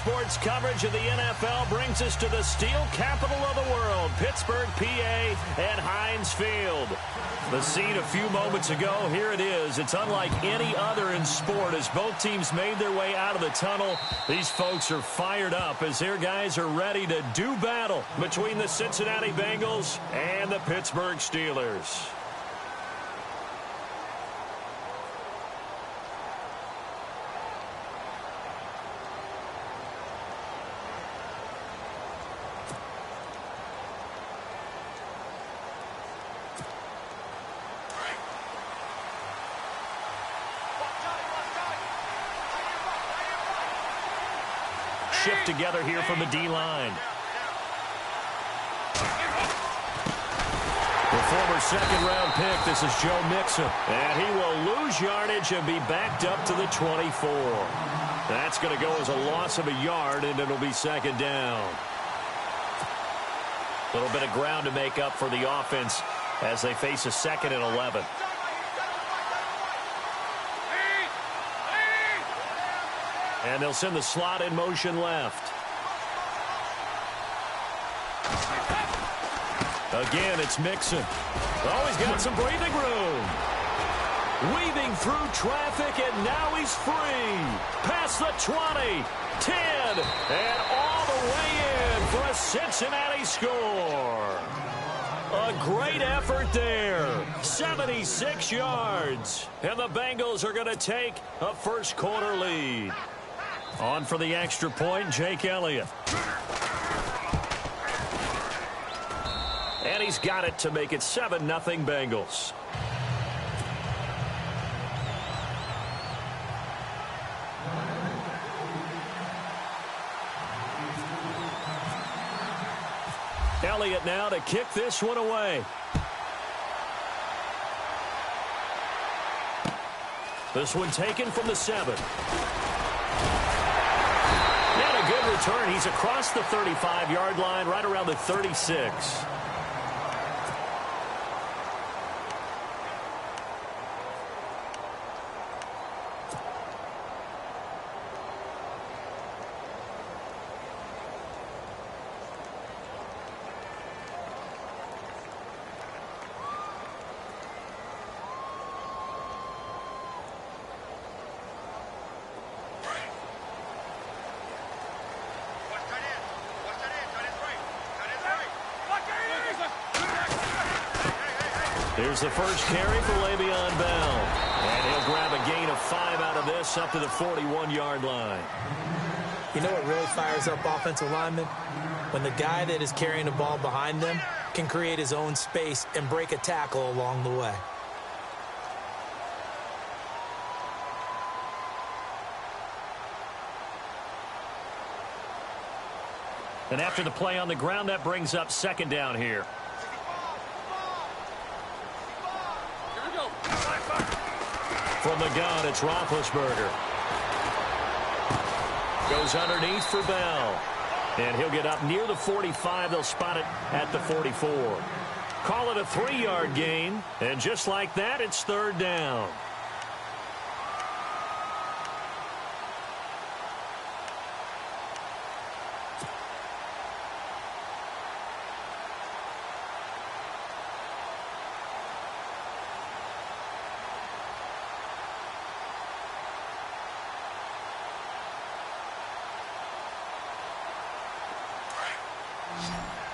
sports coverage of the NFL brings us to the steel capital of the world, Pittsburgh, PA, and Heinz Field. The scene a few moments ago, here it is. It's unlike any other in sport as both teams made their way out of the tunnel. These folks are fired up as their guys are ready to do battle between the Cincinnati Bengals and the Pittsburgh Steelers. Shift together here from the D-line. The former second-round pick, this is Joe Mixon. And he will lose yardage and be backed up to the 24. That's going to go as a loss of a yard, and it'll be second down. A little bit of ground to make up for the offense as they face a 2nd and 11. And they'll send the slot in motion left. Again, it's Mixon. Oh, he's got some breathing room. Weaving through traffic, and now he's free. Past the 20, 10, and all the way in for a Cincinnati score. A great effort there. 76 yards. And the Bengals are going to take a first quarter lead. On for the extra point, Jake Elliott. And he's got it to make it 7-0 Bengals. Elliott now to kick this one away. This one taken from the 7. And a good return. He's across the 35-yard line, right around the 36. Here's the first carry for Le'Veon Bell. And he'll grab a gain of 5 out of this up to the 41-yard line. You know what really fires up offensive linemen? When the guy that is carrying the ball behind them can create his own space and break a tackle along the way. And after the play on the ground, that brings up second down here. From the gun, it's Roethlisberger. Goes underneath for Bell. And he'll get up near the 45. They'll spot it at the 44. Call it a 3-yard gain. And just like that, it's third down.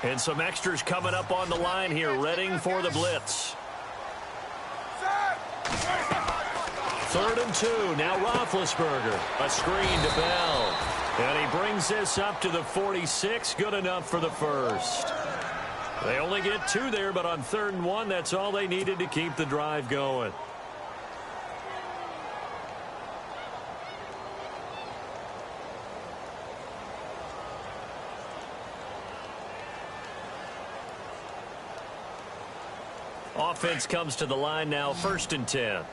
And some extras coming up on the line here, readying for the blitz. 3rd and 2. Now Roethlisberger. A screen to Bell. And he brings this up to the 46. Good enough for the first. They only get 2 there, but on 3rd and 1, that's all they needed to keep the drive going. Offense comes to the line now, 1st and 10.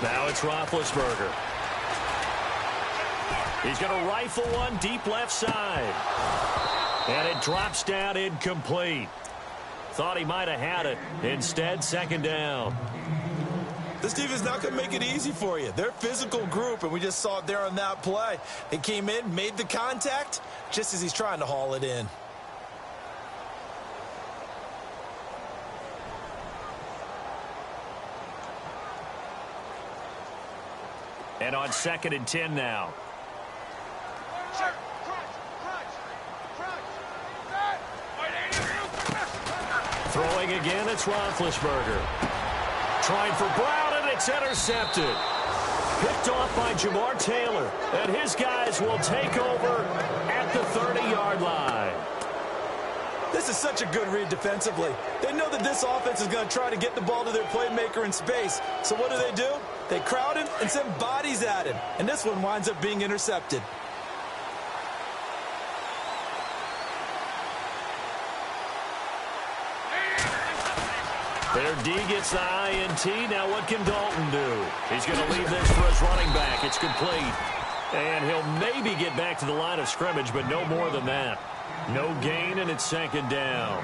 Now it's Roethlisberger. He's going to rifle one deep left side. And it drops down incomplete. Thought he might have had it. Instead, second down. This team is not going to make it easy for you. They're a physical group, and we just saw it there on that play. They came in, made the contact, just as he's trying to haul it in. And on 2nd and 10 now. Throwing again, it's Roethlisberger. Trying for Brown, and it's intercepted. Picked off by Jamar Taylor. And his guys will take over at the 30-yard line. This is such a good read defensively. They know that this offense is going to try to get the ball to their playmaker in space. So what do? They crowd him and send bodies at him. And this one winds up being intercepted. Their D gets the INT. Now what can Dalton do? He's going to leave this for his running back. It's complete. And he'll maybe get back to the line of scrimmage, but no more than that. No gain, and it's second down.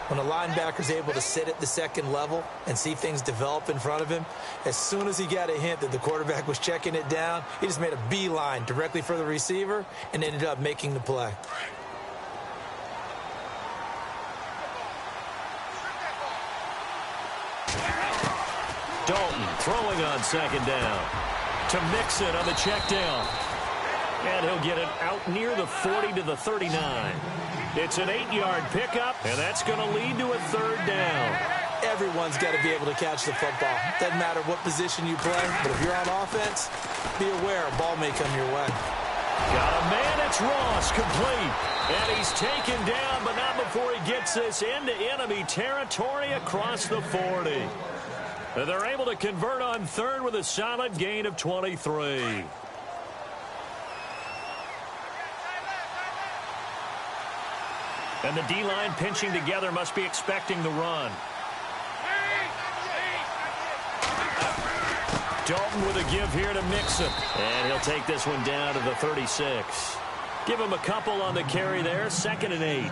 When a linebacker's able to sit at the second level and see things develop in front of him, as soon as he got a hint that the quarterback was checking it down, he just made a beeline directly for the receiver and ended up making the play. Dalton throwing on second down to Mixon on the check down. And he'll get it out near the 40 to the 39. It's an 8-yard pickup, and that's going to lead to a third down. Everyone's got to be able to catch the football. Doesn't matter what position you play, but if you're on offense, be aware a ball may come your way. Got a man, it's Ross, complete. And he's taken down, but not before he gets this into enemy territory across the 40. And they're able to convert on third with a solid gain of 23. And the D-line pinching together must be expecting the run. Dalton with a give here to Mixon. And he'll take this one down to the 36. Give him a couple on the carry there. 2nd and 8.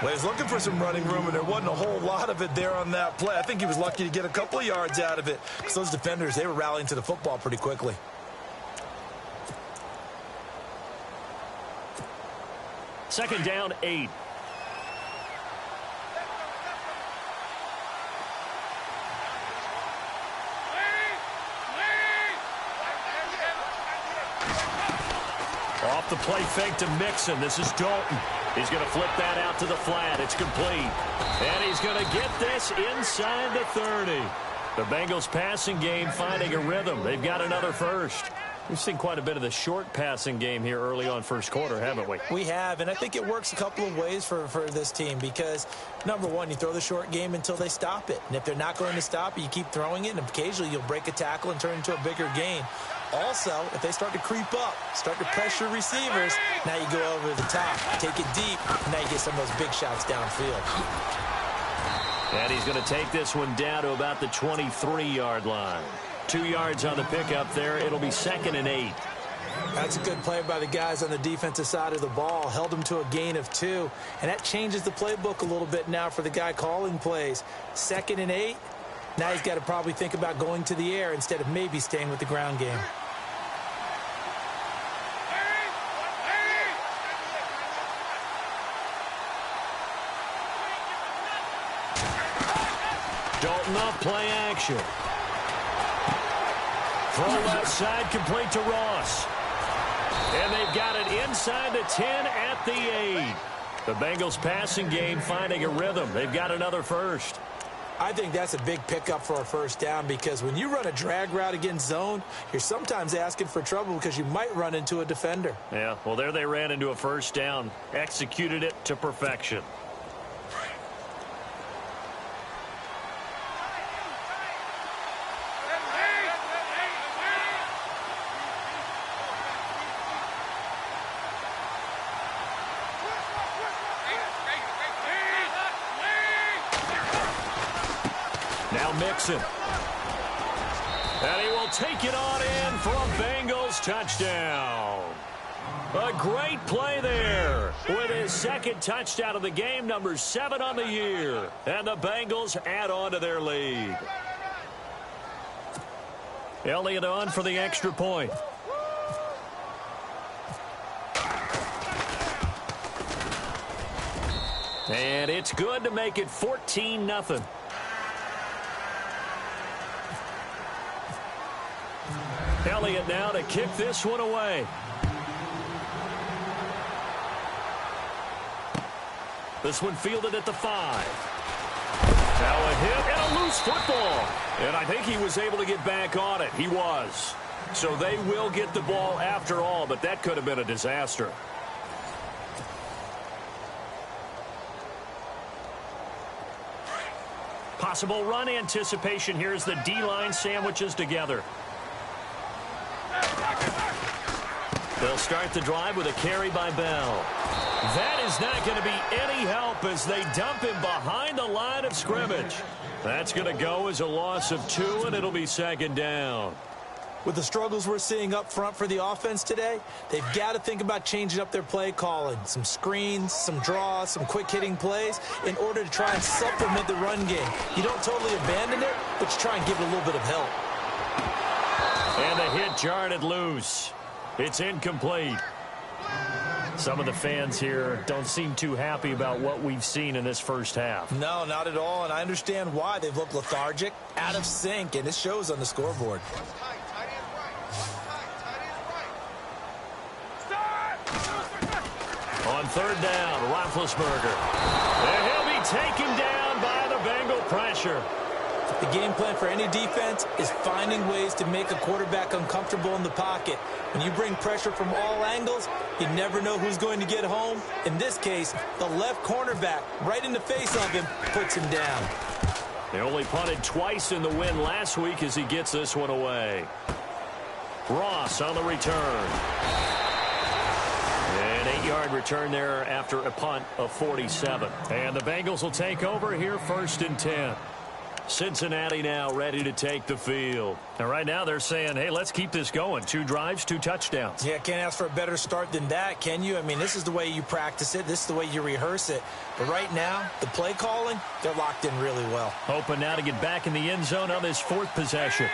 Well, he's looking for some running room, and there wasn't a whole lot of it there on that play. I think he was lucky to get a couple of yards out of it because those defenders, they were rallying to the football pretty quickly. Second down, 8. Off the play fake to Mixon. This is Dalton. He's going to flip that out to the flat. It's complete. And he's going to get this inside the 30. The Bengals passing game finding a rhythm. They've got another first. We've seen quite a bit of the short passing game here early on first quarter, haven't we? We have, and I think it works a couple of ways for this team because, number one, you throw the short game until they stop it. And if they're not going to stop it, you keep throwing it, and occasionally you'll break a tackle and turn into a bigger gain. Also, if they start to creep up, start to pressure receivers, now you go over the top, take it deep, and now you get some of those big shots downfield. And he's going to take this one down to about the 23-yard line. 2 yards on the pickup there. It'll be 2nd and 8. That's a good play by the guys on the defensive side of the ball. Held them to a gain of 2. And that changes the playbook a little bit now for the guy calling plays. 2nd and 8. Now he's got to probably think about going to the air instead of maybe staying with the ground game. Dalton off play action. Throw left side complete to Ross. And they've got it inside the 10 at the 8. The Bengals passing game finding a rhythm. They've got another first. I think that's a big pickup for a first down because when you run a drag route against zone, you're sometimes asking for trouble because you might run into a defender. Yeah, well, there they ran into a first down. Executed it to perfection. Now Mixon. And he will take it on in for a Bengals touchdown. A great play there with his second touchdown of the game, number 7 on the year. And the Bengals add on to their lead. Elliott on for the extra point. And it's good to make it 14-0. Elliott now to kick this one away. This one fielded at the 5. Now a hit and a loose football. And I think he was able to get back on it. He was. So they will get the ball after all, but that could have been a disaster. Possible run anticipation here as the D-line sandwiches together. They'll start the drive with a carry by Bell. That is not going to be any help as they dump him behind the line of scrimmage. That's going to go as a loss of 2, and it'll be second down. With the struggles we're seeing up front for the offense today, they've got to think about changing up their play calling. Some screens, some draws, some quick-hitting plays in order to try and supplement the run game. You don't totally abandon it, but you try and give it a little bit of help. And the hit jarred it loose. It's incomplete. Some of the fans here don't seem too happy about what we've seen in this first half. No, not at all, and I understand why. They've looked lethargic, out of sync, and it shows on the scoreboard. On third down, Roethlisberger. And he'll be taken down by the Bengal pressure. The game plan for any defense is finding ways to make a quarterback uncomfortable in the pocket. When you bring pressure from all angles, you never know who's going to get home. In this case, the left cornerback, right in the face of him, puts him down. They only punted twice in the win last week as he gets this one away. Ross on the return. An 8-yard return there after a punt of 47. And the Bengals will take over here 1st and 10. Cincinnati now ready to take the field. And right now they're saying, hey, let's keep this going. 2 drives, 2 touchdowns. Yeah, can't ask for a better start than that, can you? I mean, this is the way you practice it. This is the way you rehearse it. But right now, the play calling, they're locked in really well. Hoping now to get back in the end zone on this 4th possession.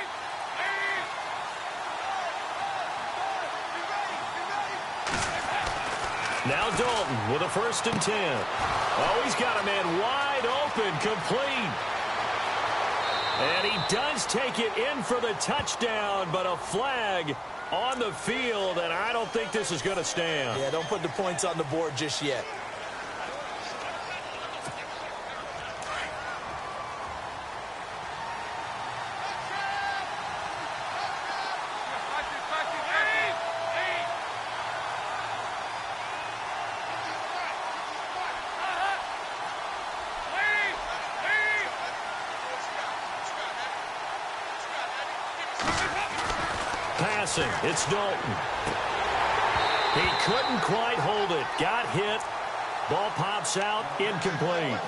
Now Dalton with a 1st and 10. Oh, he's got a man wide open, complete. And he does take it in for the touchdown, but a flag on the field, and I don't think this is going to stand. Yeah, don't put the points on the board just yet. Passing, it's Dalton. He couldn't quite hold it. Got hit. Ball pops out, incomplete.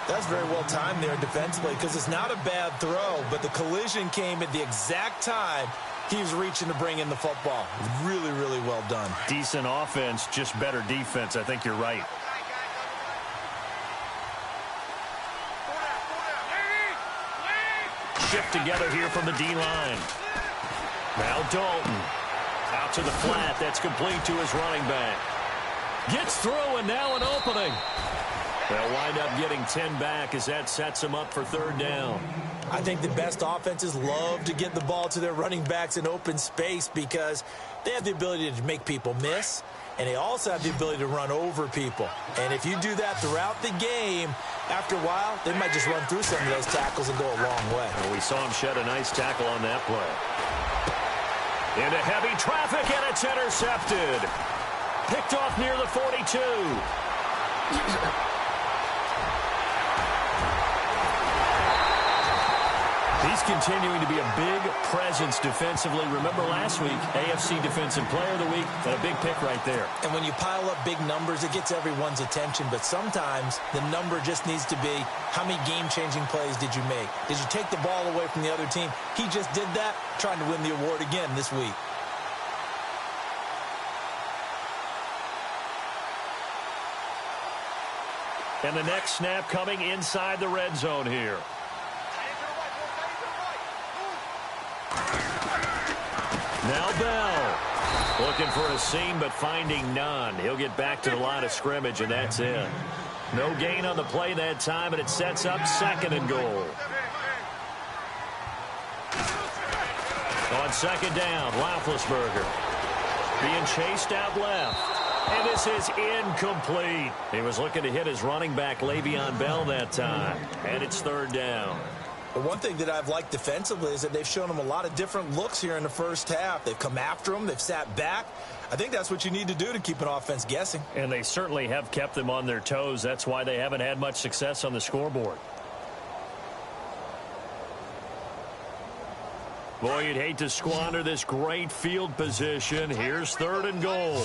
That's very well timed there defensively because it's not a bad throw, but the collision came at the exact time he was reaching to bring in the football. Really, really well done. Decent offense, just better defense. I think you're right. Shift together here from the D-line. Now Dalton. Out to the flat. That's complete to his running back. Gets through, and now an opening. They'll wind up getting 10 back as that sets them up for 3rd down. I think the best offenses love to get the ball to their running backs in open space because they have the ability to make people miss, and they also have the ability to run over people. And if you do that throughout the game, after a while, they might just run through some of those tackles and go a long way. Well, we saw him shed a nice tackle on that play. Into heavy traffic, and it's intercepted. Picked off near the 42. He's continuing to be a big presence defensively. Remember last week, AFC Defensive Player of the Week, and a big pick right there. And when you pile up big numbers, it gets everyone's attention. But sometimes the number just needs to be, how many game-changing plays did you make? Did you take the ball away from the other team? He just did that, trying to win the award again this week. And the next snap coming inside the red zone here. Now Bell. Looking for a seam, but finding none. He'll get back to the line of scrimmage, and that's it. No gain on the play that time, and it sets up 2nd and goal. On 2nd down, Roethlisberger being chased out left. And this is incomplete. He was looking to hit his running back, Le'Veon Bell, that time. And it's 3rd down. But one thing that I've liked defensively is that they've shown him a lot of different looks here in the first half. They've come after him. They've sat back. I think that's what you need to do to keep an offense guessing. And they certainly have kept them on their toes. That's why they haven't had much success on the scoreboard. Boy, you'd hate to squander this great field position. Here's 3rd and goal.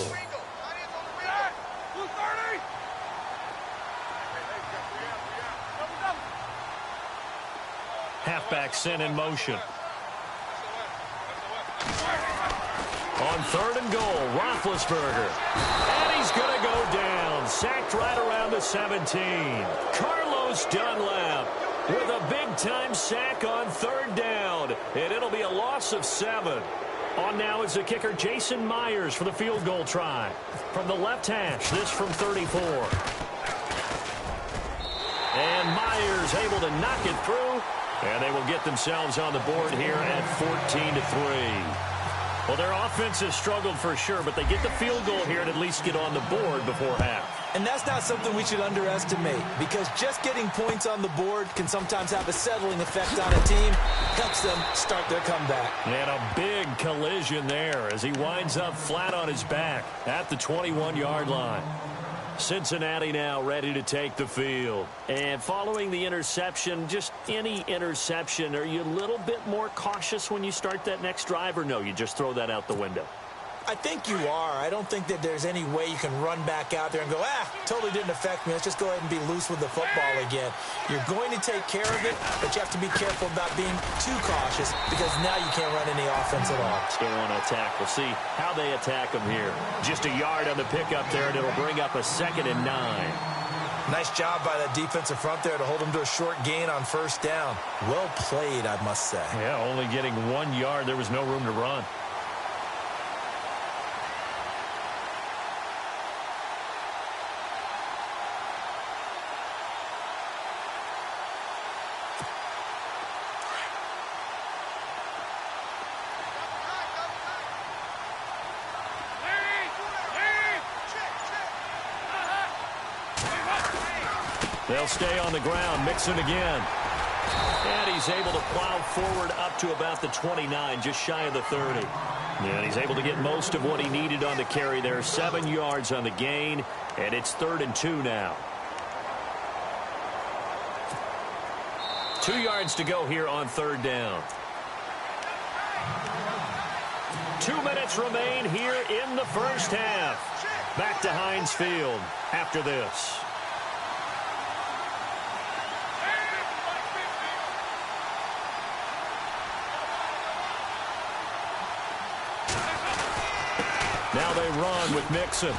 Halfback sent in motion. On 3rd and goal, Roethlisberger. And he's going to go down. Sacked right around the 17. Carlos Dunlap with a big-time sack on 3rd down. And it'll be a loss of 7. On now is the kicker, Jason Myers, for the field goal try. From the left hash, this from 34. And Myers able to knock it through. And they will get themselves on the board here at 14-3. Well, their offense has struggled for sure, but they get the field goal here and at least get on the board before half. And that's not something we should underestimate, because just getting points on the board can sometimes have a settling effect on a team. Helps them start their comeback. And a big collision there as he winds up flat on his back at the 21-yard line. Cincinnati now ready to take the field. And following the interception, just any interception, are you a little bit more cautious when you start that next drive, or no, you just throw that out the window? I think you are. I don't think that there's any way you can run back out there and go, totally didn't affect me. Let's just go ahead and be loose with the football again. You're going to take care of it, but you have to be careful about being too cautious, because now you can't run any offense at all. Still want to attack. We'll see how they attack them here. Just a yard on the pickup there, and it'll bring up a 2nd and 9. Nice job by that defensive front there to hold them to a short gain on 1st down. Well played, I must say. Yeah, only getting 1 yard. There was no room to run. They'll stay on the ground. Mixon again. And he's able to plow forward up to about the 29, just shy of the 30. And he's able to get most of what he needed on the carry there. 7 yards on the gain, and it's 3rd and 2 now. 2 yards to go here on 3rd down. 2 minutes remain here in the first half. Back to Heinz Field after this. Now they run with Mixon.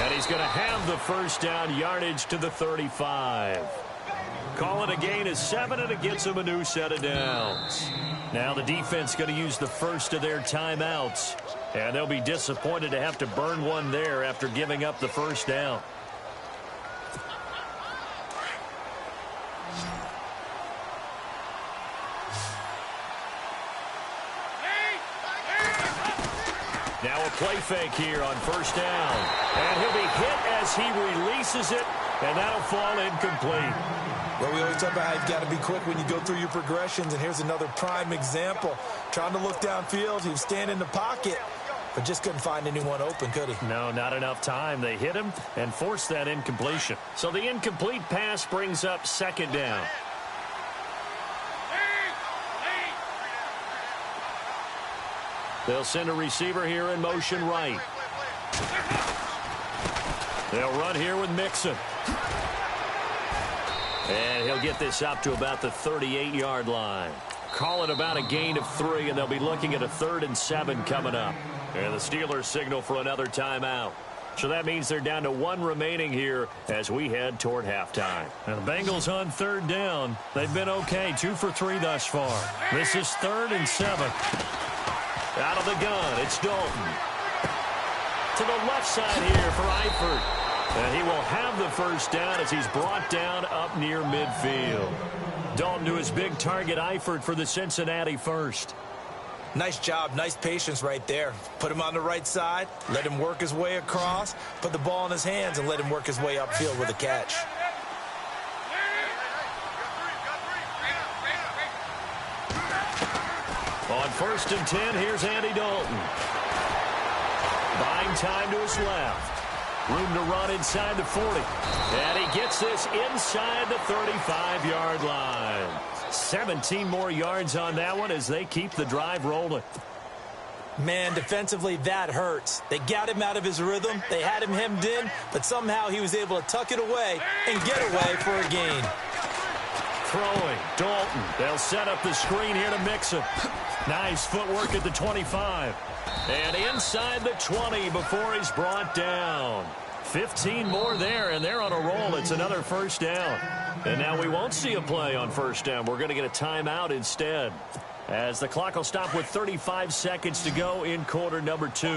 And he's going to have the 1st down, yardage to the 35. Call it a gain of 7, and it gets him a new set of downs. Now the defense going to use the first of their timeouts. And they'll be disappointed to have to burn one there after giving up the 1st down. Now a play fake here on 1st down. And he'll be hit as he releases it, and that'll fall incomplete. Well, we always talk about how you've got to be quick when you go through your progressions, and here's another prime example. Trying to look downfield, he was standing in the pocket, but just couldn't find anyone open, could he? No, not enough time. They hit him and forced that incompletion. So the incomplete pass brings up 2nd down. They'll send a receiver here in motion right. They'll run here with Mixon. And he'll get this up to about the 38-yard line. Call it about a gain of 3, and they'll be looking at a 3rd and 7 coming up. And the Steelers signal for another timeout. So that means they're down to 1 remaining here as we head toward halftime. And the Bengals on 3rd down. They've been okay, 2 for 3 thus far. This is 3rd and 7. Out of the gun, it's Dalton. To the left side here for Eifert. And he will have the first down as he's brought down up near midfield. Dalton to his big target, Eifert, for the Cincinnati first. Nice job, nice patience right there. Put him on the right side, let him work his way across, put the ball in his hands, and let him work his way upfield with a catch. On 1st and 10, here's Andy Dalton. Buying time to his left. Room to run inside the 40. And he gets this inside the 35-yard line. 17 more yards on that one as they keep the drive rolling. Man, defensively, that hurts. They got him out of his rhythm. They had him hemmed in, but somehow he was able to tuck it away and get away for a gain. Throwing, Dalton. They'll set up the screen here to Mixon. Nice footwork at the 25. And inside the 20 before he's brought down. 15 more there, and they're on a roll. It's another first down. And now we won't see a play on first down. We're going to get a timeout instead, as the clock will stop with 35 seconds to go in quarter number 2.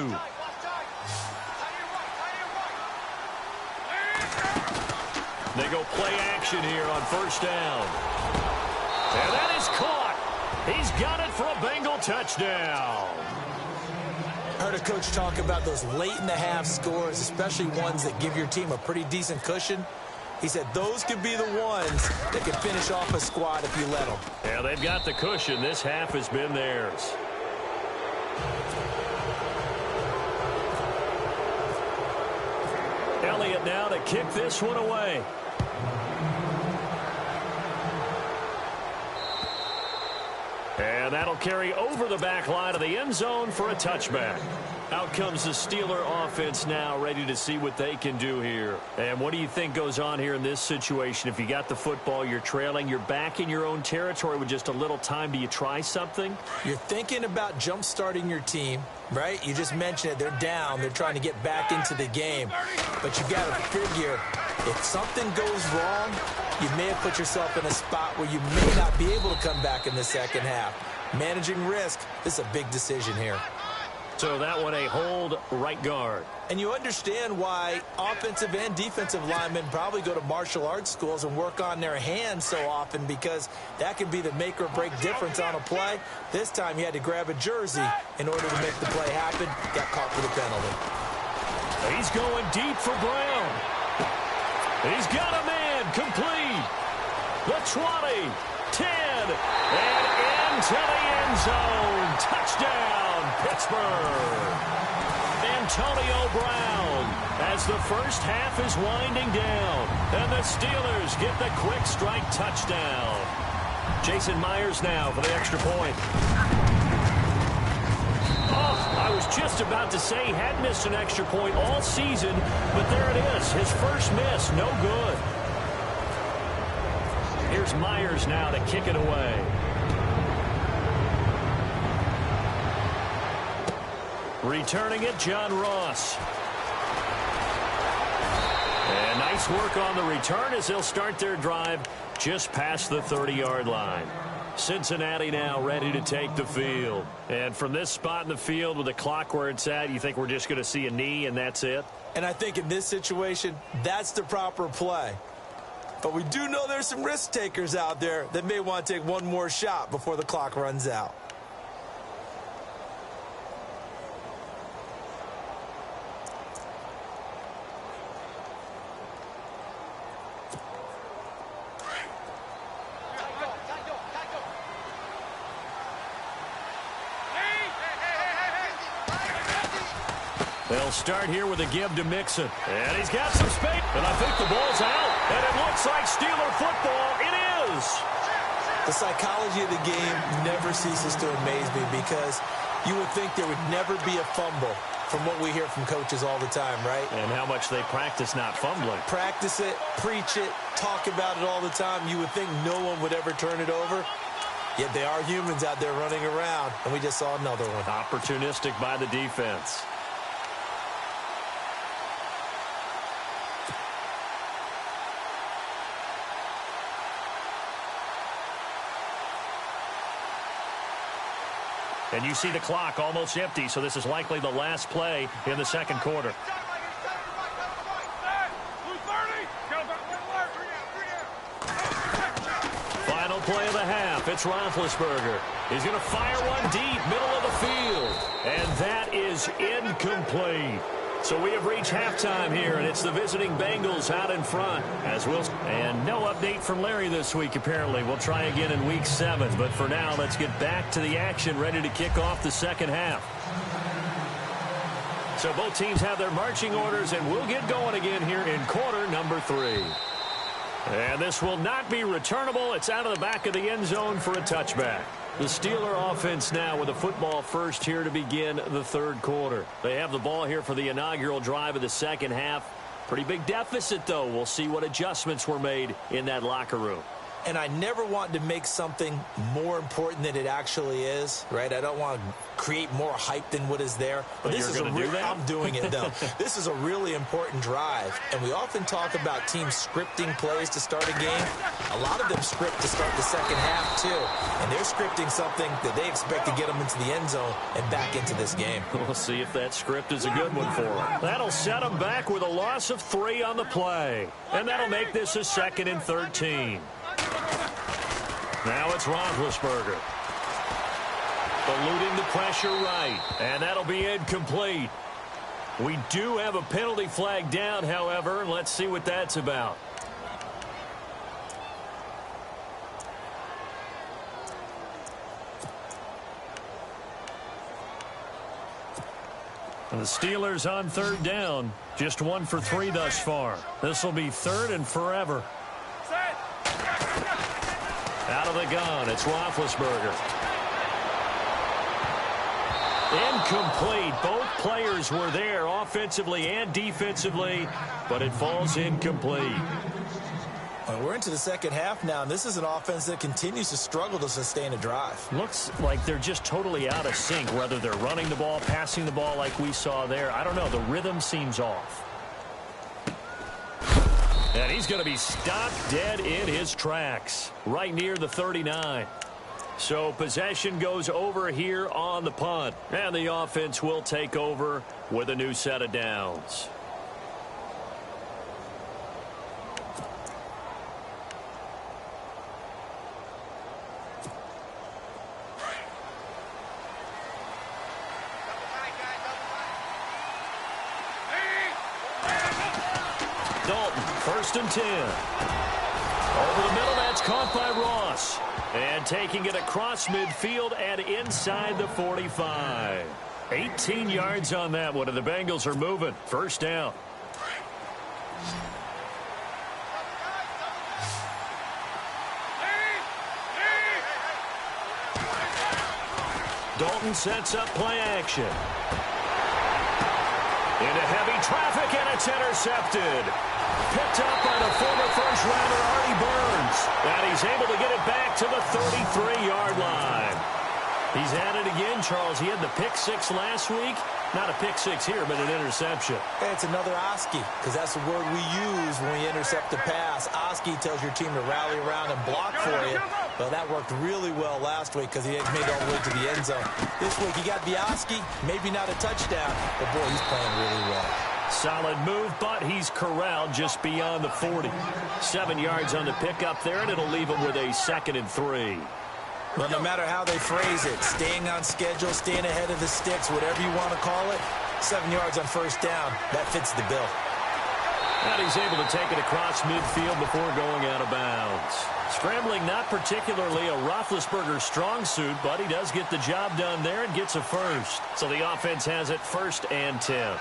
They go play action here on first down. And that is caught. He's got it for a Bengal touchdown. Heard a coach talk about those late-in-the-half scores, especially ones that give your team a pretty decent cushion. He said those could be the ones that can finish off a squad if you let them. Yeah, they've got the cushion. This half has been theirs. Elliott now to kick this one away. And that'll carry over the back line of the end zone for a touchback. Out comes the Steeler offense now, ready to see what they can do here. And what do you think goes on here in this situation? If you got the football, you're trailing, you're back in your own territory with just a little time. Do you try something? You're thinking about jump-starting your team, right? You just mentioned it. They're down. They're trying to get back into the game. But you got to figure, if something goes wrong, you may have put yourself in a spot where you may not be able to come back in the second half. Managing risk is a big decision here. So that one a hold right guard. And you understand why offensive and defensive linemen probably go to martial arts schools and work on their hands so often, because that can be the make or break difference on a play. This time he had to grab a jersey in order to make the play happen. Got caught for the penalty. He's going deep for Brown. He's got a man complete. The 20, 10, and into the end zone. Touchdown, Pittsburgh. Antonio Brown as the first half is winding down. And the Steelers get the quick strike touchdown. Jason Myers now for the extra point. Oh, I was just about to say he had missed an extra point all season, but there it is. His first miss, no good. Here's Myers now to kick it away. Returning it, John Ross. And nice work on the return as they'll start their drive just past the 30-yard line. Cincinnati now ready to take the field. And from this spot in the field with the clock where it's at, you think we're just going to see a knee and that's it? And I think in this situation, that's the proper play. But we do know there's some risk takers out there that may want to take one more shot before the clock runs out. They'll start here with a give to Mixon. And he's got some space. And I think the ball's out. And it looks like Steeler football. It is. The psychology of the game never ceases to amaze me, because you would think there would never be a fumble from what we hear from coaches all the time, right? And how much they practice not fumbling. Practice it, preach it, talk about it all the time. You would think no one would ever turn it over. Yet they are humans out there running around, and we just saw another one. Opportunistic by the defense. And you see the clock almost empty, so this is likely the last play in the second quarter. Final play of the half. It's Roethlisberger. He's going to fire one deep, middle of the field. And that is incomplete. So we have reached halftime here, and it's the visiting Bengals out in front. And no update from Larry this week, apparently. We'll try again in Week 7. But for now, let's get back to the action, ready to kick off the second half. So both teams have their marching orders, and we'll get going again here in quarter number 3. And this will not be returnable. It's out of the back of the end zone for a touchback. The Steeler offense now with a football first here to begin the third quarter. They have the ball here for the inaugural drive of the second half. Pretty big deficit, though. We'll see what adjustments were made in that locker room. And I never want to make something more important than it actually is, right? I don't want to create more hype than what is there. But this is I'm doing it, though. This is a really important drive. And we often talk about teams scripting plays to start a game. A lot of them script to start the second half, too. And they're scripting something that they expect to get them into the end zone and back into this game. We'll see if that script is a good one for them. That'll set them back with a loss of 3 on the play. And that'll make this a 2nd and 13. Now it's Roethlisberger. Eluding the pressure right. And that'll be incomplete. We do have a penalty flag down, however. Let's see what that's about. And the Steelers on 3rd down. Just 1 for 3 thus far. This will be 3rd and forever. Out of the gun, it's Roethlisberger. Incomplete. Both players were there offensively and defensively, but it falls incomplete. Well, we're into the second half now, and this is an offense that continues to struggle to sustain a drive. Looks like they're just totally out of sync, whether they're running the ball, passing the ball like we saw there. I don't know. The rhythm seems off. And he's going to be stopped dead in his tracks, right near the 39. So possession goes over here on the punt. And the offense will take over with a new set of downs. Dalton, 1st and 10. Over the middle, that's caught by Ross. And taking it across midfield and inside the 45. 18 yards on that one, and the Bengals are moving. 1st down. Dalton sets up play action. Into heavy traffic, and it's intercepted. Picked up by the former first-rounder Artie Burns. And he's able to get it back to the 33-yard line. He's at it again, Charles. He had the pick 6 last week. Not a pick 6 here, but an interception. Hey, it's another Oski, because that's the word we use when we intercept a pass. Oski tells your team to rally around and block for you. Well, that worked really well last week because he made it all the way to the end zone. This week, he got the Oski, maybe not a touchdown, but, boy, he's playing really well. Solid move, but he's corralled just beyond the 40. 7 yards on the pickup there, and it'll leave him with a 2nd and 3. Well, no matter how they phrase it, staying on schedule, staying ahead of the sticks, whatever you want to call it, 7 yards on 1st down, that fits the bill. And he's able to take it across midfield before going out of bounds. Scrambling not particularly a Roethlisberger strong suit, but he does get the job done there and gets a first. So the offense has it 1st and 10.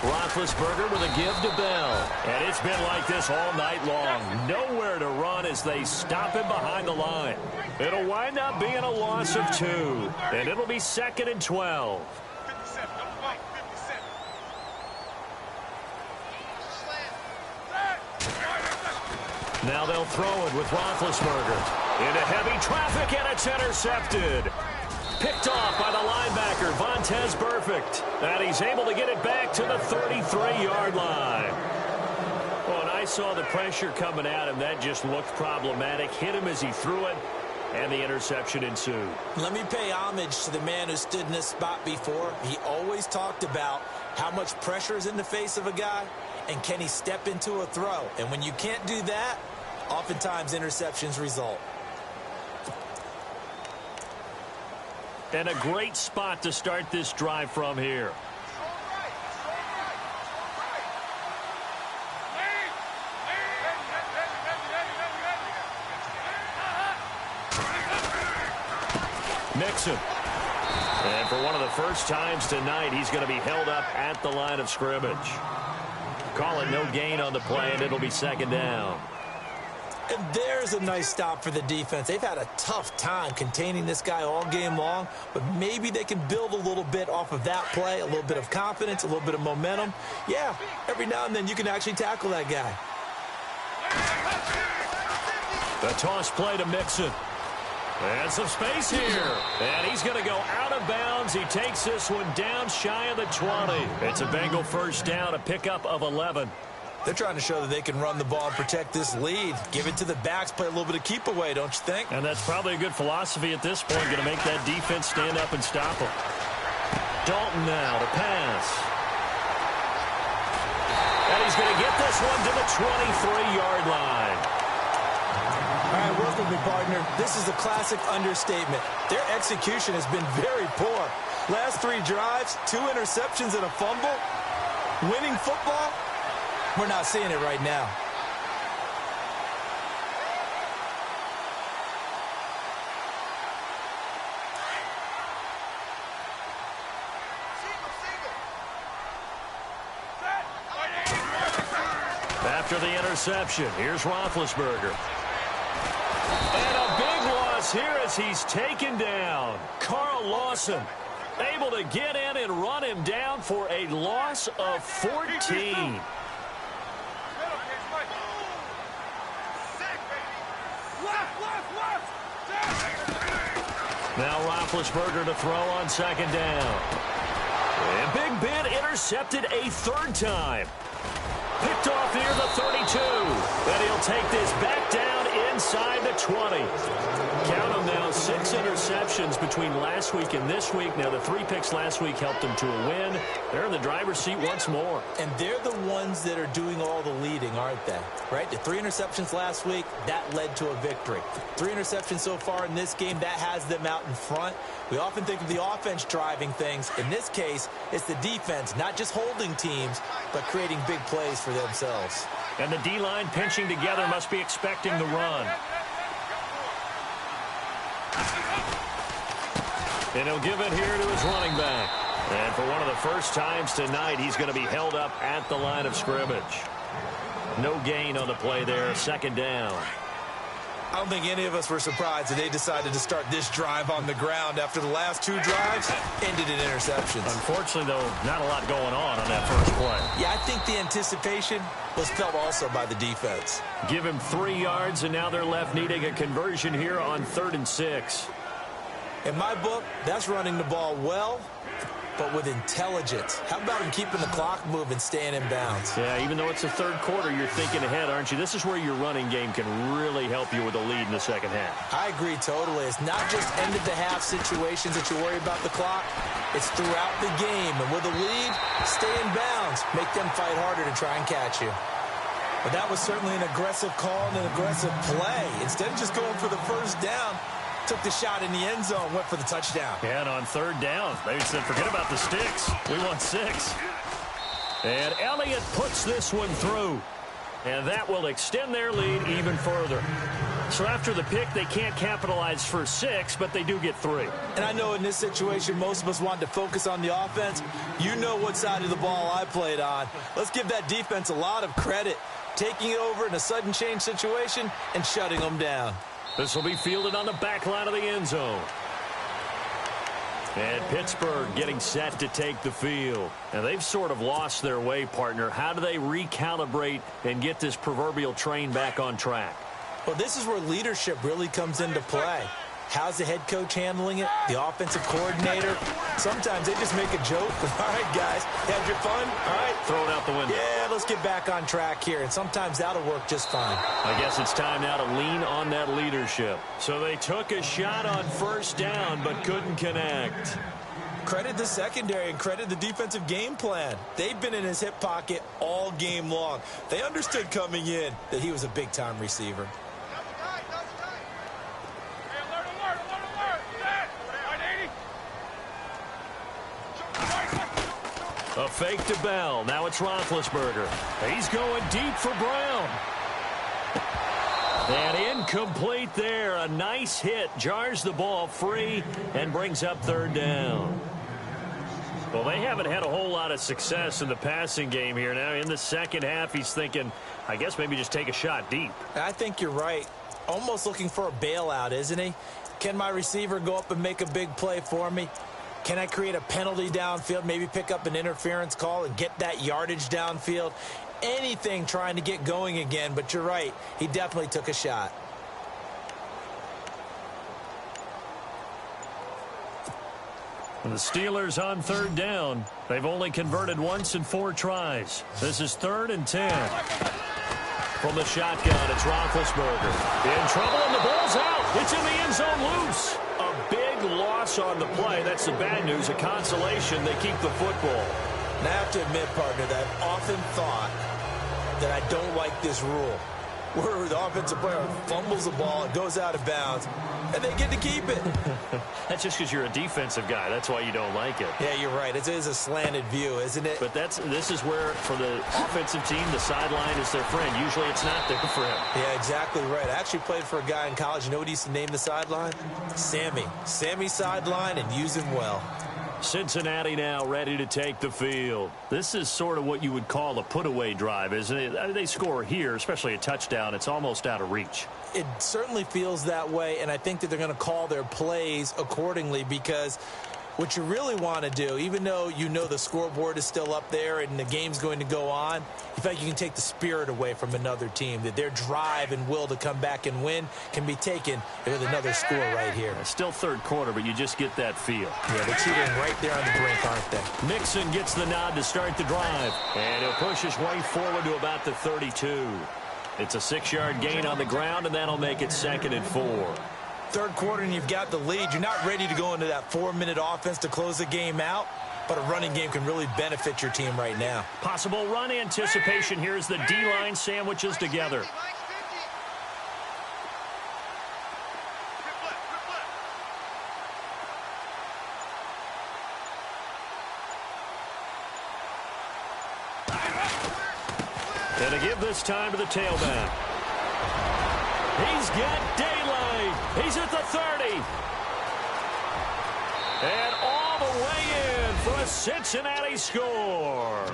Roethlisberger with a give to Bell. And it's been like this all night long. Nowhere to run as they stop him behind the line. It'll wind up being a loss of 2. And it'll be 2nd and 12. Now they'll throw it with Roethlisberger. Into heavy traffic, and it's intercepted. Picked off by the linebacker, Vontaze Burfict. And he's able to get it back to the 33-yard line. Well, nice saw the pressure coming at him. That just looked problematic. Hit him as he threw it, and the interception ensued. Let me pay homage to the man who stood in this spot before. He always talked about how much pressure is in the face of a guy, and can he step into a throw. And when you can't do that, oftentimes interceptions result. And a great spot to start this drive from here. Mixon. And for one of the first times tonight, he's going to be held up at the line of scrimmage. Call it no gain on the play, and it'll be second down. And there's a nice stop for the defense. They've had a tough time containing this guy all game long, but maybe they can build a little bit off of that play, a little bit of confidence, a little bit of momentum. Yeah, every now and then you can actually tackle that guy. The toss play to Mixon. And some space here. And he's going to go out of bounds. He takes this one down shy of the 20. It's a Bengal first down, a pickup of 11. They're trying to show that they can run the ball and protect this lead. Give it to the backs, play a little bit of keep away, don't you think? And that's probably a good philosophy at this point, going to make that defense stand up and stop them. Dalton now to pass. And he's going to get this one to the 23-yard line. All right, work with me, partner. This is a classic understatement. Their execution has been very poor. Last 3 drives, 2 interceptions and a fumble. Winning football? We're not seeing it right now. After the interception, here's Roethlisberger. And a big loss here as he's taken down. Carl Lawson able to get in and run him down for a loss of 14. Now Roethlisberger to throw on second down. And Big Ben intercepted a third time. Picked off near the 32. And he'll take this back down inside the 20. Count them now, 6 interceptions between last week and this week. Now, the 3 picks last week helped them to a win. They're in the driver's seat once more. And they're the ones that are doing all the leading, aren't they? Right? The 3 interceptions last week, that led to a victory. 3 interceptions so far in this game, that has them out in front. We often think of the offense driving things. In this case, it's the defense, not just holding teams, but creating big plays for themselves. And the D-line pinching together must be expecting the run. And he'll give it here to his running back. And for one of the first times tonight, he's going to be held up at the line of scrimmage. No gain on the play there, second down. I don't think any of us were surprised that they decided to start this drive on the ground after the last 2 drives ended in interceptions. Unfortunately, though, not a lot going on that first play. Yeah, I think the anticipation was felt also by the defense. Give him 3 yards, and now they're left needing a conversion here on 3rd and 6. In my book, that's running the ball well, but with intelligence. How about him keeping the clock moving, staying in bounds? Yeah, even though it's the 3rd quarter, you're thinking ahead, aren't you? This is where your running game can really help you with a lead in the second half. I agree totally. It's not just end-of-the-half situations that you worry about the clock. It's throughout the game. And with a lead, stay in bounds. Make them fight harder to try and catch you. But that was certainly an aggressive call and an aggressive play. Instead of just going for the first down, took the shot in the end zone, went for the touchdown. Yeah, and on 3rd down, they said, forget about the sticks. We want 6. And Elliott puts this one through. And that will extend their lead even further. So after the pick, they can't capitalize for 6, but they do get 3. And I know in this situation, most of us wanted to focus on the offense. You know what side of the ball I played on. Let's give that defense a lot of credit. Taking it over in a sudden change situation and shutting them down. This will be fielded on the back line of the end zone. And Pittsburgh getting set to take the field. Now, they've sort of lost their way, partner. How do they recalibrate and get this proverbial train back on track? Well, this is where leadership really comes into play. How's the head coach handling it? The offensive coordinator? Sometimes they just make a joke. All right, guys, had your fun? All right. Throw it out the window. Yeah, let's get back on track here, and sometimes that'll work just fine. I guess it's time now to lean on that leadership. So they took a shot on first down, but couldn't connect. Credit the secondary and credit the defensive game plan. They've been in his hip pocket all game long. They understood coming in that he was a big-time receiver. A fake to Bell. Now it's Roethlisberger. He's going deep for Brown. And incomplete there. A nice hit. Jars the ball free and brings up third down. Well, they haven't had a whole lot of success in the passing game here. Now in the second half, he's thinking, I guess maybe just take a shot deep. I think you're right. Almost looking for a bailout, isn't he? Can my receiver go up and make a big play for me? Can I create a penalty downfield, maybe pick up an interference call and get that yardage downfield? Anything trying to get going again, but you're right. He definitely took a shot. And the Steelers on third down. They've only converted once in 4 tries. This is 3rd and 10. From the shotgun, it's Roethlisberger. In trouble, and the ball's out. It's in the end zone loose. A big loss on the play. That's the bad news. A consolation. They keep the football. And I have to admit, partner, that I've often thought that I don't like this rule, where the offensive player fumbles the ball, it goes out of bounds, and they get to keep it. That's just because you're a defensive guy. That's why you don't like it. Yeah, you're right. It is a slanted view, isn't it? But this is where, for the offensive team, the sideline is their friend. Usually it's not there for him. Yeah, exactly right. I actually played for a guy in college. You know what he used to name the sideline? Sammy. Sammy sideline, and use him well. Cincinnati now ready to take the field. This is sort of what you would call a put-away drive, isn't it? I mean, they score here, especially a touchdown. It's almost out of reach. It certainly feels that way, and I think that they're going to call their plays accordingly, because what you really want to do, even though you know the scoreboard is still up there and the game's going to go on, you feel like you can take the spirit away from another team, that their drive and will to come back and win can be taken with another score right here. Still third quarter, but you just get that feel. Yeah, they're teetering right there on the brink, aren't they? Mixon gets the nod to start the drive, and he'll push his way forward to about the 32. It's a 6-yard gain on the ground, and that'll make it 2nd and 4. Third quarter and you've got the lead. You're not ready to go into that 4-minute offense to close the game out, but a running game can really benefit your team right now. Possible run anticipation here as the D-line sandwiches together. And to give this time to the tailback. He's got daylight. He's at the 30. And all the way in for a Cincinnati score.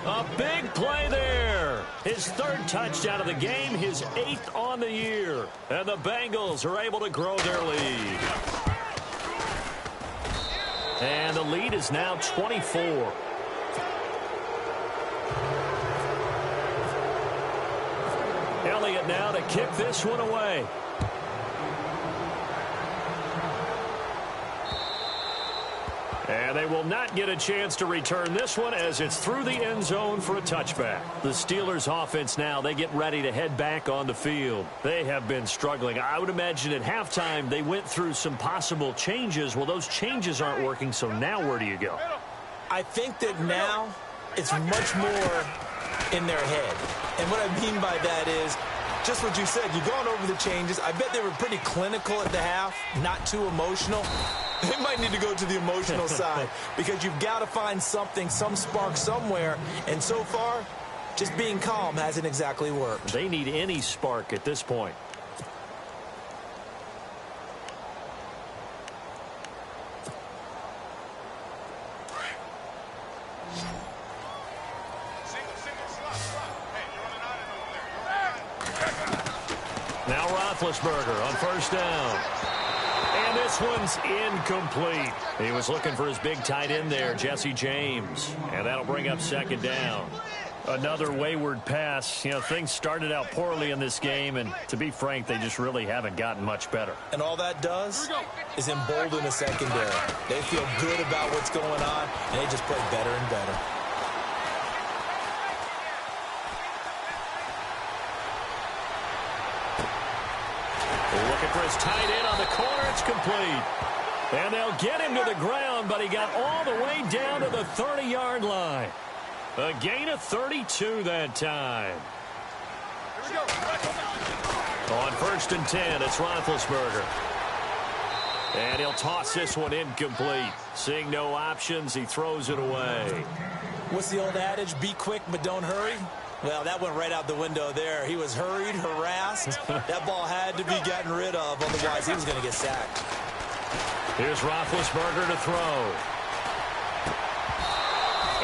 A big play there. His 3rd touchdown of the game, his 8th on the year. And the Bengals are able to grow their lead. And the lead is now 24. Elliott now to kick this one away. And they will not get a chance to return this one as it's through the end zone for a touchback. The Steelers offense now, they get ready to head back on the field. They have been struggling. I would imagine at halftime they went through some possible changes. Well, those changes aren't working, so now where do you go? I think that now it's much more in their head. And what I mean by that is just what you said. You've gone over the changes. I bet they were pretty clinical at the half, not too emotional. They might need to go to the emotional side because you've got to find something, some spark somewhere. And so far, just being calm hasn't exactly worked. They need any spark at this point. Now Roethlisberger on first down. And this one's incomplete. He was looking for his big tight end there, Jesse James. And that'll bring up 2nd down. Another wayward pass. You know, things started out poorly in this game, and to be frank, they just really haven't gotten much better. And all that does is embolden the secondary. They feel good about what's going on, and they just play better and better. for his tight end on the corner. It's complete. And they'll get him to the ground, but he got all the way down to the 30-yard line. A gain of 32 that time. On 1st and 10, it's Roethlisberger. And he'll toss this one incomplete. Seeing no options, he throws it away. What's the old adage? Be quick, but don't hurry. Well, that went right out the window there. He was hurried, harassed. That ball had to be gotten rid of, otherwise he was going to get sacked. Here's Roethlisberger to throw.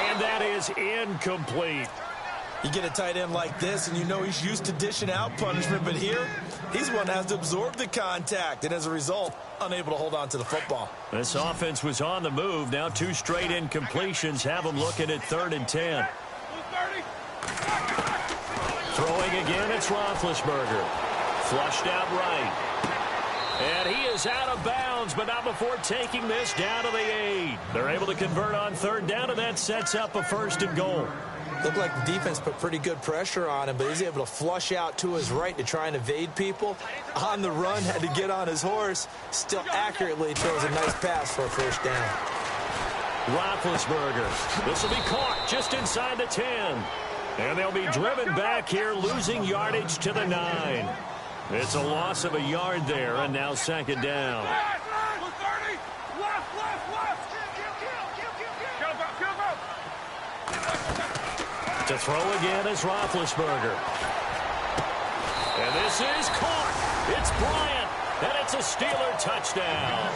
And that is incomplete. You get a tight end like this, and you know he's used to dishing out punishment, but here, he's one that has to absorb the contact, and as a result, unable to hold on to the football. This offense was on the move. Now 2 straight incompletions have them looking at 3rd and 10. Throwing again, it's Roethlisberger. Flushed out right. And he is out of bounds, but not before taking this down to the 8. They're able to convert on 3rd down, and that sets up a 1st and goal. Looked like the defense put pretty good pressure on him, but he's able to flush out to his right to try and evade people. On the run, had to get on his horse. Still accurately throws a nice pass for a 1st down. Roethlisberger. This will be caught just inside the 10. And they'll be driven back here, losing yardage to the 9. It's a loss of a yard there, and now 2nd down. To throw again is Roethlisberger. And this is caught. It's Bryant, and it's a Steeler touchdown.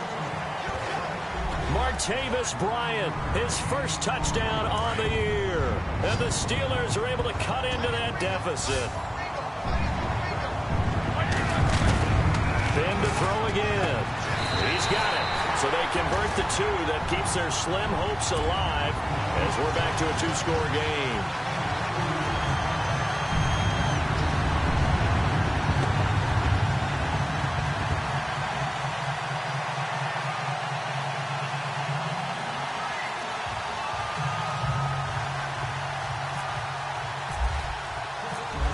Martavis Bryant, his 1st touchdown on the year. And the Steelers are able to cut into that deficit. Then to throw again. He's got it. So they convert the 2 that keeps their slim hopes alive as we're back to a 2-score game.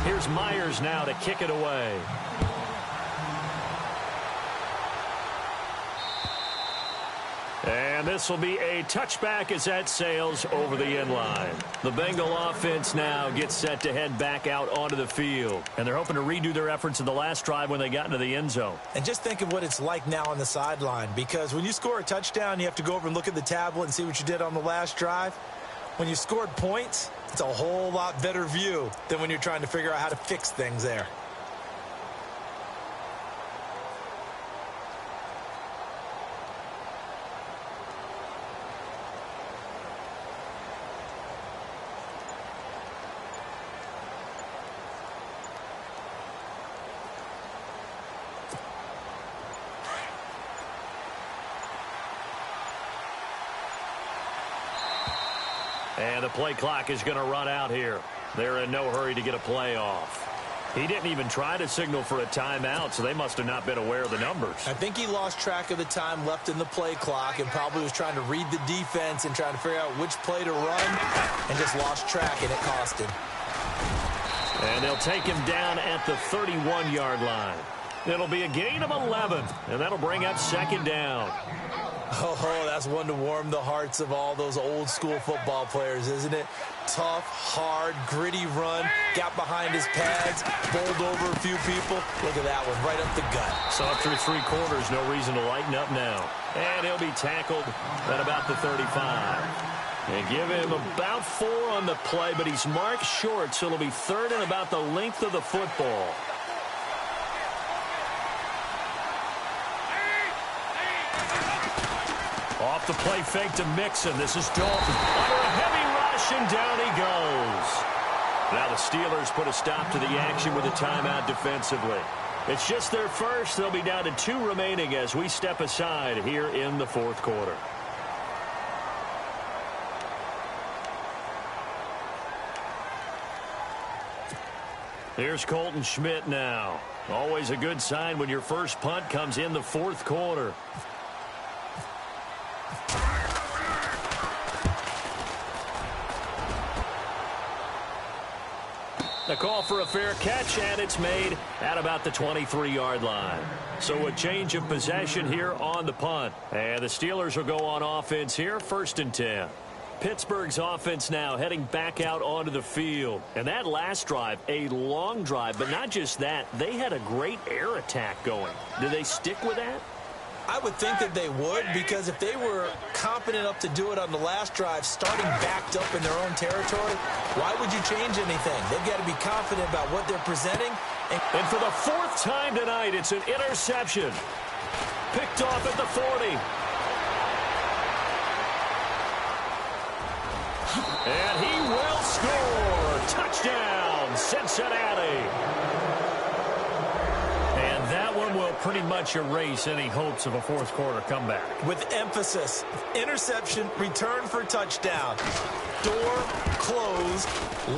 Here's Myers now to kick it away. And this will be a touchback as that sails over the end line. The Bengal offense now gets set to head back out onto the field. And they're hoping to redo their efforts in the last drive when they got into the end zone. And just think of what it's like now on the sideline, because when you score a touchdown, you have to go over and look at the tablet and see what you did on the last drive. When you scored points, it's a whole lot better view than when you're trying to figure out how to fix things there. And the play clock is going to run out here. They're in no hurry to get a play off. He didn't even try to signal for a timeout, so they must have not been aware of the numbers. I think he lost track of the time left in the play clock and probably was trying to read the defense and trying to figure out which play to run and just lost track, and it cost him. And they'll take him down at the 31-yard line. It'll be a gain of 11, and that'll bring up 2nd down. Oh, that's one to warm the hearts of all those old-school football players, isn't it? Tough, hard, gritty run, got behind his pads, bowled over a few people. Look at that one, right up the gut. So up through 3 quarters, no reason to lighten up now. And he'll be tackled at about the 35. And give him about 4 on the play, but he's marked short, so it'll be 3rd and about the length of the football. Off the play fake to Mixon. This is Dalton. Under a heavy rush, and down he goes. Now the Steelers put a stop to the action with a timeout defensively. It's just their first. They'll be down to 2 remaining as we step aside here in the 4th quarter. Here's Colton Schmidt now. Always a good sign when your first punt comes in the 4th quarter. The call for a fair catch, and it's made at about the 23-yard line. So a change of possession here on the punt. And the Steelers will go on offense here, 1st and 10. Pittsburgh's offense now heading back out onto the field. And that last drive, a long drive, but not just that. They had a great air attack going. Do they stick with that? I would think that they would, because if they were confident enough to do it on the last drive, starting backed up in their own territory, why would you change anything? They've got to be confident about what they're presenting. And for the 4th time tonight, it's an interception. Picked off at the 40. And he will score. Touchdown, Cincinnati. And that one will pretty much erase any hopes of a 4th quarter comeback. With emphasis, interception, return for touchdown. Door closed,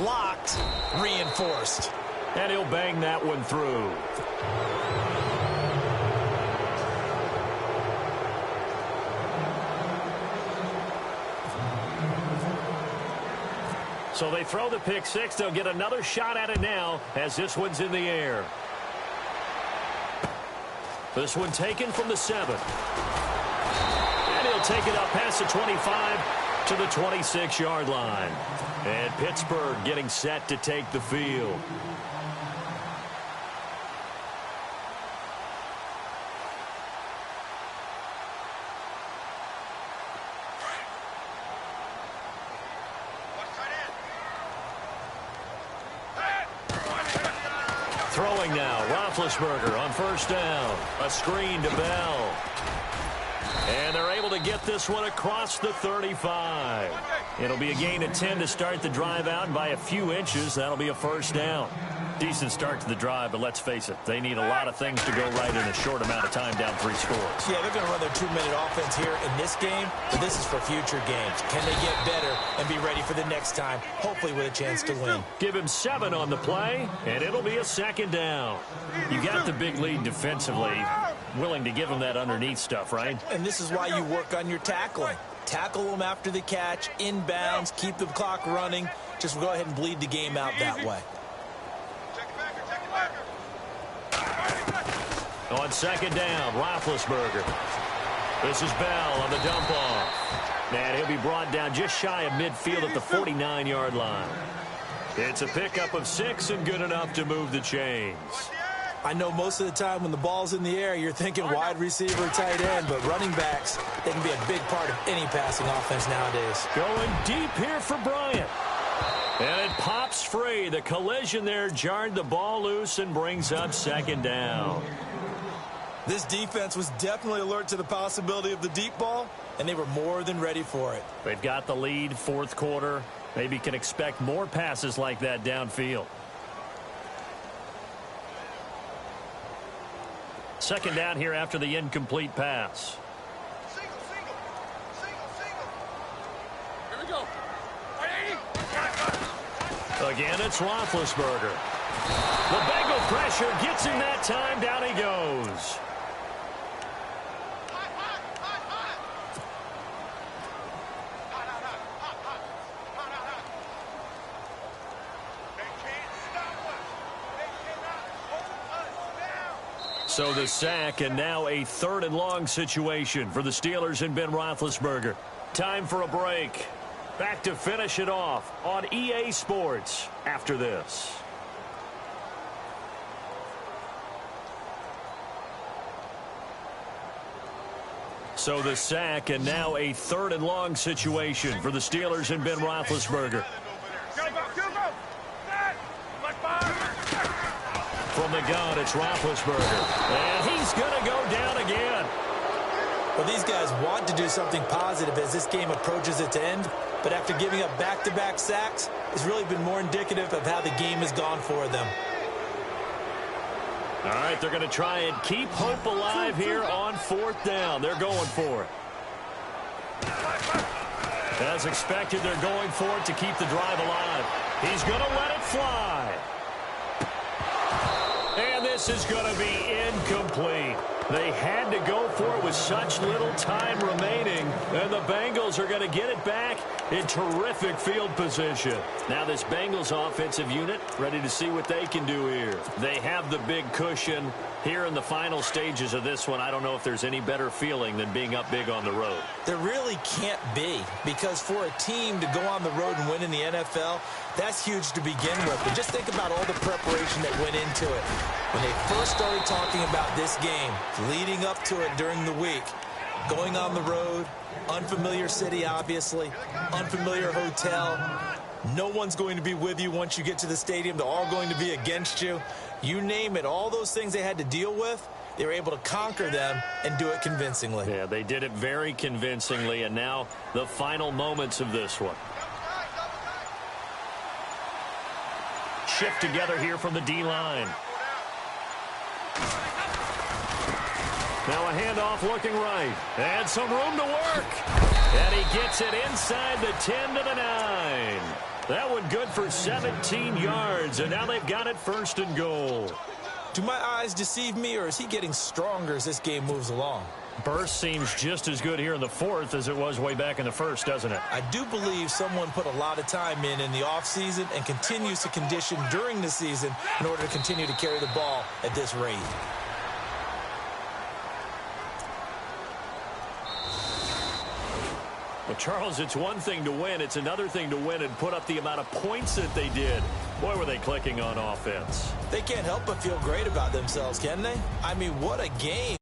locked, reinforced. And he'll bang that one through. So they throw the pick six. They'll get another shot at it now as this one's in the air. This one taken from the 7. And he'll take it up past the 25 to the 26-yard line. And Pittsburgh getting set to take the field. Throwing now, Roethlisberger on 1st down. A screen to Bell. And they're able to get this one across the 35. It'll be a gain of 10 to start the drive out, and by a few inches, that'll be a 1st down. Decent start to the drive, but let's face it, they need a lot of things to go right in a short amount of time, down 3 scores. Yeah, they're going to run their 2-minute offense here in this game, but this is for future games. Can they get better and be ready for the next time, hopefully with a chance to win? Give him 7 on the play, and it'll be a 2nd down. You got the big lead defensively, willing to give him that underneath stuff, right? And this is why you work on your tackling. Tackle them after the catch, inbounds, keep the clock running. Just go ahead and bleed the game out that way. On 2nd down, Roethlisberger. This is Bell on the dump off. And he'll be brought down just shy of midfield at the 49-yard line. It's a pickup of 6 and good enough to move the chains. I know most of the time when the ball's in the air, you're thinking wide receiver, tight end, but running backs, they can be a big part of any passing offense nowadays. Going deep here for Bryant. And it pops free. The collision there jarred the ball loose and brings up 2nd down. This defense was definitely alert to the possibility of the deep ball, and they were more than ready for it. They've got the lead, 4th quarter. Maybe can expect more passes like that downfield. 2nd down here after the incomplete pass. Here we go. Again, it's Roethlisberger. The Bengal pressure gets him that time. Down he goes. So the sack, and now a 3rd and long situation for the Steelers and Ben Roethlisberger. Time for a break. Back to finish it off on EA Sports after this. So the sack, and now a 3rd and long situation for the Steelers and Ben Roethlisberger. From the gun, it's Roethlisberger. And he's going to go down again. Well, these guys want to do something positive as this game approaches its end, but after giving up back-to-back sacks, it's really been more indicative of how the game has gone for them. All right, they're going to try and keep hope alive here on 4th down. They're going for it. As expected, they're going for it to keep the drive alive. He's going to let it fly. And this is going to be incomplete. They had to go for it with such little time remaining, and the Bengals are going to get it back in terrific field position. Now this Bengals offensive unit ready to see what they can do here. They have the big cushion here in the final stages of this one. I don't know if there's any better feeling than being up big on the road. There really can't be, because for a team to go on the road and win in the NFL, that's huge to begin with. But just think about all the preparation that went into it. When they first started talking about this game, leading up to it during the week, going on the road, unfamiliar city, obviously, unfamiliar hotel. No one's going to be with you once you get to the stadium. They're all going to be against you. You name it, all those things they had to deal with, they were able to conquer them and do it convincingly. Yeah, they did it very convincingly, and now the final moments of this one. Shift together here from the D-line. Now a handoff looking right. And some room to work. And he gets it inside the 10 to the 9. That one good for 17 yards. And now they've got it 1st and goal. Do my eyes deceive me, or is he getting stronger as this game moves along? Burst seems just as good here in the 4th as it was way back in the 1st, doesn't it? I do believe someone put a lot of time in the offseason and continues to condition during the season in order to continue to carry the ball at this rate. Well, Charles, it's one thing to win. It's another thing to win and put up the amount of points that they did. Boy, were they clicking on offense. They can't help but feel great about themselves, can they? I mean, what a game.